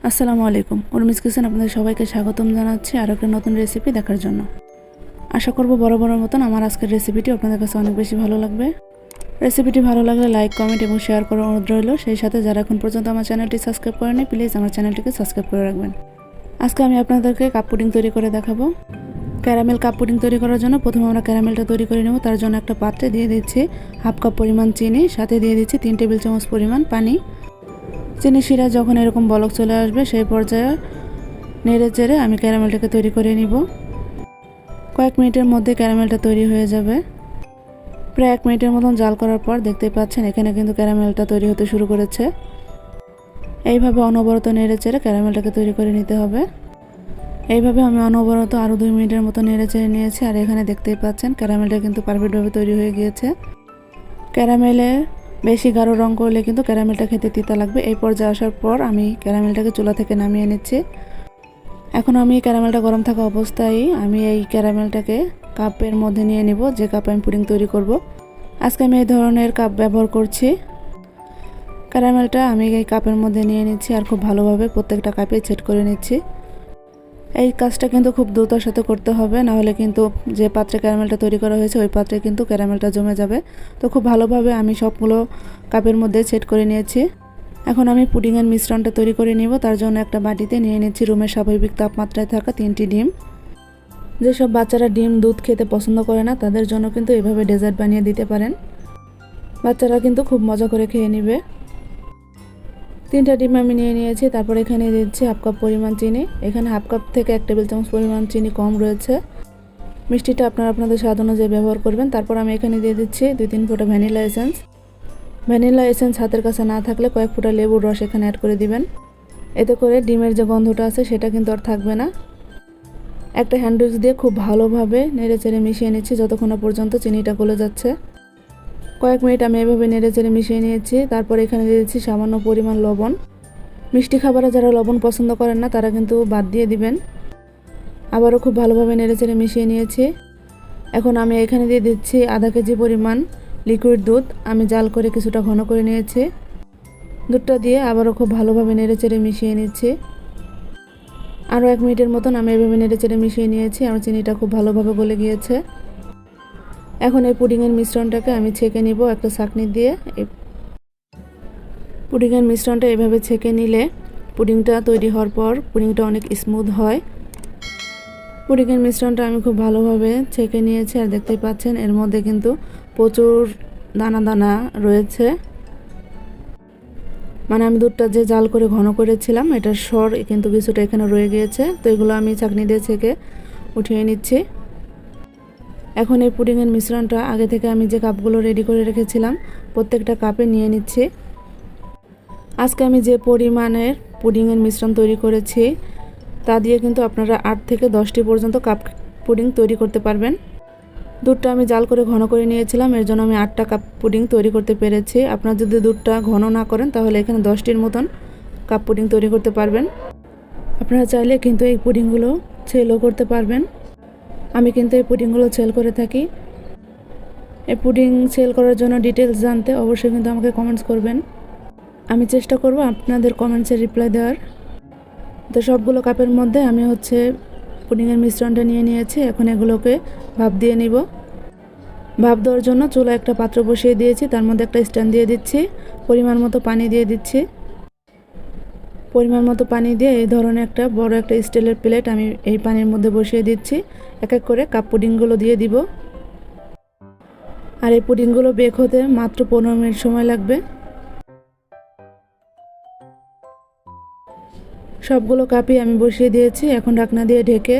আসসালামু আলাইকুম। উর্মিস কিচেন আপনাদের সবাইকে স্বাগতম জানাচ্ছি আর একটা নতুন রেসিপি দেখার জন্য। আশা করব বরাবরের মতন আমার আজকের রেসিপিটি আপনাদের কাছে অনেক বেশি ভালো লাগবে। রেসিপিটি ভালো লাগলে লাইক, কমেন্ট এবং শেয়ার করার অনুরোধ রইল। সেই সাথে যারা এখন পর্যন্ত আমার চ্যানেলটি সাবস্ক্রাইব করেনি, প্লিজ আমার চ্যানেলটিকে সাবস্ক্রাইব করে রাখবেন। আজকে আমি আপনাদেরকে কাপ পুডিং তৈরি করে দেখাবো। ক্যারামেল কাপ পুডিং তৈরি করার জন্য প্রথমে আমরা ক্যারামেলটা তৈরি করে নেব। তার জন্য একটা পাত্রে দিয়ে দিচ্ছি হাফ কাপ পরিমাণ চিনি, সাথে দিয়ে দিচ্ছি 3 টেবিল চামচ পরিমাণ পানি। চিনি শিরা যখন এরকম বলক চলে আসবে সেই পর্যায়ে নেড়ে চেড়ে আমি ক্যারামেলটাকে তৈরি করে নিব। কয়েক মিনিটের মধ্যে ক্যারামেলটা তৈরি হয়ে যাবে। প্রায় 1 মিনিটের মতন জাল করার পর দেখতে পাচ্ছেন এখানে কিন্তু ক্যারামেলটা তৈরি হতে শুরু করেছে। এইভাবে অনবরত নেড়ে চেড়ে ক্যারামেলটাকে তৈরি করে নিতে হবে। এইভাবে আমি অনবরত আরও 2 মিনিটের মতো নেড়ে চেড়ে নিয়েছি। আর এখানে দেখতেই পাচ্ছেন ক্যারামেলটা কিন্তু পারফেক্টভাবে তৈরি হয়ে গিয়েছে। ক্যারামেলে বেশি গাঢ় রং করলে কিন্তু ক্যারামেলটা খেতে তিতা লাগবে। এই পর্যায়ে আসার পর আমি ক্যারামেলটাকে চুলা থেকে নামিয়ে নিচ্ছি। এখন আমি ক্যারামেলটা গরম থাকা অবস্থায় আমি এই ক্যারামেলটাকে কাপের মধ্যে নিয়ে নিব, যে কাপে আমি পুডিং তৈরি করব। আজকে আমি এই ধরনের কাপ ব্যবহার করছি। ক্যারামেলটা আমি এই কাপের মধ্যে নিয়ে নিচ্ছি আর খুব ভালোভাবে প্রত্যেকটা কাপে সেট করে নিচ্ছি। এই কাজটা কিন্তু খুব দ্রুততার সাথে করতে হবে, না হলে কিন্তু যে পাত্রে ক্যারামেলটা তৈরি করা হয়েছে ওই পাত্রে কিন্তু ক্যারামেলটা জমে যাবে। তো খুব ভালোভাবে আমি সবগুলো কাপের মধ্যে সেট করে নিয়েছি। এখন আমি পুডিংয়ের মিশ্রণটা তৈরি করে নিব। তার জন্য একটা বাটিতে নিয়ে নিচ্ছি রুমের স্বাভাবিক তাপমাত্রায় থাকা 3টি ডিম। যেসব বাচ্চারা ডিম দুধ খেতে পছন্দ করে না তাদের জন্য কিন্তু এভাবে ডেজার্ট বানিয়ে দিতে পারেন। বাচ্চারা কিন্তু খুব মজা করে খেয়ে নেবে। 3টা ডিম আমি নিয়ে নিয়েছি। তারপর এখানে দিচ্ছি হাফ কাপ পরিমাণ চিনি। এখানে হাফ কাপ থেকে 1 টেবিল চামচ পরিমাণ চিনি কম রয়েছে। মিষ্টিটা আপনারা আপনাদের স্বাদ অনুযায়ী ব্যবহার করবেন। তারপর আমি এখানে দিয়ে দিচ্ছি 2-3 ফোঁটা ভ্যানিলা এসেন্স। ভ্যানিলা এসেন্স হাতের কাছে না থাকলে কয়েক ফোঁটা লেবুর রস এখানে অ্যাড করে দিবেন। এতে করে ডিমের যে গন্ধটা আছে সেটা কিন্তু আর থাকবে না। একটা হ্যান্ড উইক্স দিয়ে খুব ভালোভাবে নেড়ে চেড়ে মিশিয়ে নিচ্ছি যতক্ষণ না পর্যন্ত চিনিটা গলে যাচ্ছে। কয়েক মিনিট আমি এভাবে নেড়ে চেড়ে মিশিয়ে নিয়েছি। তারপর এখানে দিয়ে দিচ্ছি সামান্য পরিমাণ লবণ। মিষ্টি খাবারে যারা লবণ পছন্দ করেন না তারা কিন্তু বাদ দিয়ে দিবেন। আবারও খুব ভালোভাবে নেড়ে চেড়ে মিশিয়ে নিয়েছি। এখন আমি এখানে দিয়ে দিচ্ছি আধা কেজি পরিমাণ লিকুইড দুধ। আমি জাল করে কিছুটা ঘন করে নিয়েছি। দুধটা দিয়ে আবারও খুব ভালোভাবে নেড়ে চেড়ে মিশিয়ে নিচ্ছি। আরও 1 মিনিটের মতন আমি এভাবে নেড়ে চেড়ে মিশিয়ে নিয়েছি। আমার চিনিটা খুব ভালোভাবে গলে গিয়েছে। এখন এই পুডিংয়ের মিশ্রণটাকে আমি ছেঁকে নিব একটা ছাঁকনি দিয়ে। এই পুডিংয়ের মিশ্রণটা এভাবে ছেঁকে নিলে পুডিংটা তৈরি হওয়ার পর পুডিংটা অনেক স্মুথ হয়। পুডিংয়ের মিশ্রণটা আমি খুব ভালোভাবে ছেঁকে নিয়েছি। আর দেখতেই পাচ্ছেন এর মধ্যে কিন্তু প্রচুর দানা দানা রয়েছে। মানে আমি দুধটা যে জাল করে ঘন করেছিলাম এটার সর কিন্তু কিছুটা এখানে রয়ে গিয়েছে। তো এগুলো আমি ছাঁকনি দিয়ে ছেঁকে উঠিয়ে নিচ্ছি। এখন এই পুডিংয়ের মিশ্রণটা আগে থেকে আমি যে কাপগুলো রেডি করে রেখেছিলাম প্রত্যেকটা কাপে নিয়ে নিচ্ছি। আজকে আমি যে পরিমাণের পুডিংয়ের মিশ্রণ তৈরি করেছি তা দিয়ে কিন্তু আপনারা 8 থেকে 10টি পর্যন্ত কাপ পুডিং তৈরি করতে পারবেন। দুধটা আমি জাল করে ঘন করে নিয়েছিলাম, এর জন্য আমি 8টা কাপ পুডিং তৈরি করতে পেরেছি। আপনারা যদি দুধটা ঘন না করেন তাহলে এখানে 10টির মতন কাপ পুডিং তৈরি করতে পারবেন। আপনারা চাইলে কিন্তু এই পুডিংগুলো সেলও করতে পারবেন। আমি কিন্তু এই পুডিংগুলো সেল করে থাকি। এই পুডিং সেল করার জন্য ডিটেলস জানতে অবশ্যই কিন্তু আমাকে কমেন্টস করবেন। আমি চেষ্টা করব আপনাদের কমেন্টসের রিপ্লাই দেওয়ার। তো সবগুলো কাপের মধ্যে আমি পুডিংয়ের মিশ্রণটা নিয়ে নিয়েছি। এখন এগুলোকে ভাপ দিয়ে নিব। ভাপ দেওয়ার জন্য চুলা একটা পাত্র বসিয়ে দিয়েছি, তার মধ্যে একটা স্ট্যান্ড দিয়ে দিচ্ছি। পরিমাণ মতো পানি দিয়ে দিচ্ছি। পরিমাণ মতো পানি দিয়ে এই ধরনের একটা বড় একটা স্টিলের প্লেট আমি এই পানির মধ্যে বসিয়ে দিচ্ছি। এক এক করে কাপ পুডিংগুলো দিয়ে দিব। আর এই পুডিংগুলো বেক হতে মাত্র 15 মিনিট সময় লাগবে। সবগুলো কাপই আমি বসিয়ে দিয়েছি। এখন ঢাকনা দিয়ে ঢেকে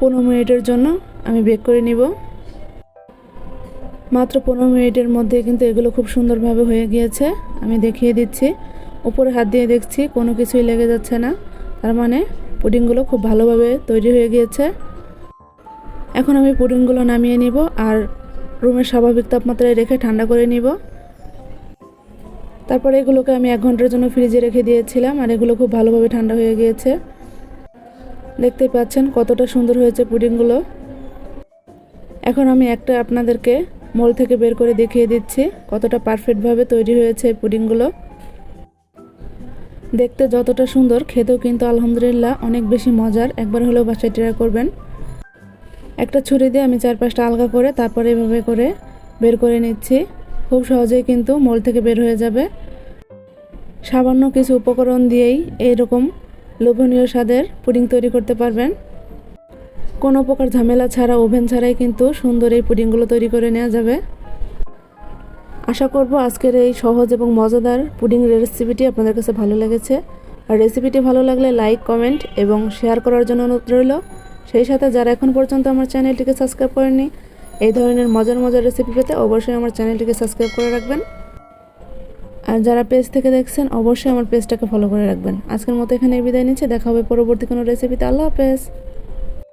15 মিনিটের জন্য আমি বেক করে নিব। মাত্র 15 মিনিটের মধ্যে কিন্তু এগুলো খুব সুন্দরভাবে হয়ে গিয়েছে। আমি দেখিয়ে দিচ্ছি। উপরে হাত দিয়ে দেখছি কোনো কিছুই লেগে যাচ্ছে না, তার মানে পুডিংগুলো খুব ভালোভাবে তৈরি হয়ে গিয়েছে। এখন আমি পুডিংগুলো নামিয়ে নিব আর রুমের স্বাভাবিক তাপমাত্রায় রেখে ঠান্ডা করে নিব। তারপরে এগুলোকে আমি 1 ঘন্টার জন্য ফ্রিজে রেখে দিয়েছিলাম আর এগুলো খুব ভালোভাবে ঠান্ডা হয়ে গিয়েছে। দেখতেই পাচ্ছেন কতটা সুন্দর হয়েছে পুডিংগুলো। এখন আমি একটা আপনাদেরকে মোল থেকে বের করে দেখিয়ে দিচ্ছি কতটা পারফেক্টভাবে তৈরি হয়েছে পুডিংগুলো। দেখতে যতটা সুন্দর, খেতেও কিন্তু আলহামদুলিল্লাহ অনেক বেশি মজার। একবার হলেও বাসায় ট্রাই করবেন। একটা ছুরি দিয়ে আমি 4-5টা আলগা করে তারপরে এভাবে করে বের করে নিচ্ছি। খুব সহজেই কিন্তু মোল থেকে বের হয়ে যাবে। সামান্য কিছু উপকরণ দিয়েই এইরকম লোভনীয় স্বাদের পুডিং তৈরি করতে পারবেন। কোনো প্রকার ঝামেলা ছাড়া, ওভেন ছাড়াই কিন্তু সুন্দর এই পুডিংগুলো তৈরি করে নেওয়া যাবে। আশা করব আজকের এই সহজ এবং মজাদার পুডিং রেসিপিটি আপনাদের কাছে ভালো লেগেছে। আর রেসিপিটি ভালো লাগলে লাইক, কমেন্ট এবং শেয়ার করার জন্য অনুরোধ রইল। সেই সাথে যারা এখন পর্যন্ত আমার চ্যানেলটিকে সাবস্ক্রাইব করেননি, এই ধরনের মজার মজার রেসিপি পেতে অবশ্যই আমার চ্যানেলটিকে সাবস্ক্রাইব করে রাখবেন। আর যারা পেজ থেকে দেখছেন অবশ্যই আমার পেজটাকে ফলো করে রাখবেন। আজকের মতো এখানে বিদায় নিচ্ছি। দেখা হবে পরবর্তী কোনো রেসিপিতে। আল্লাহ হাফেজ।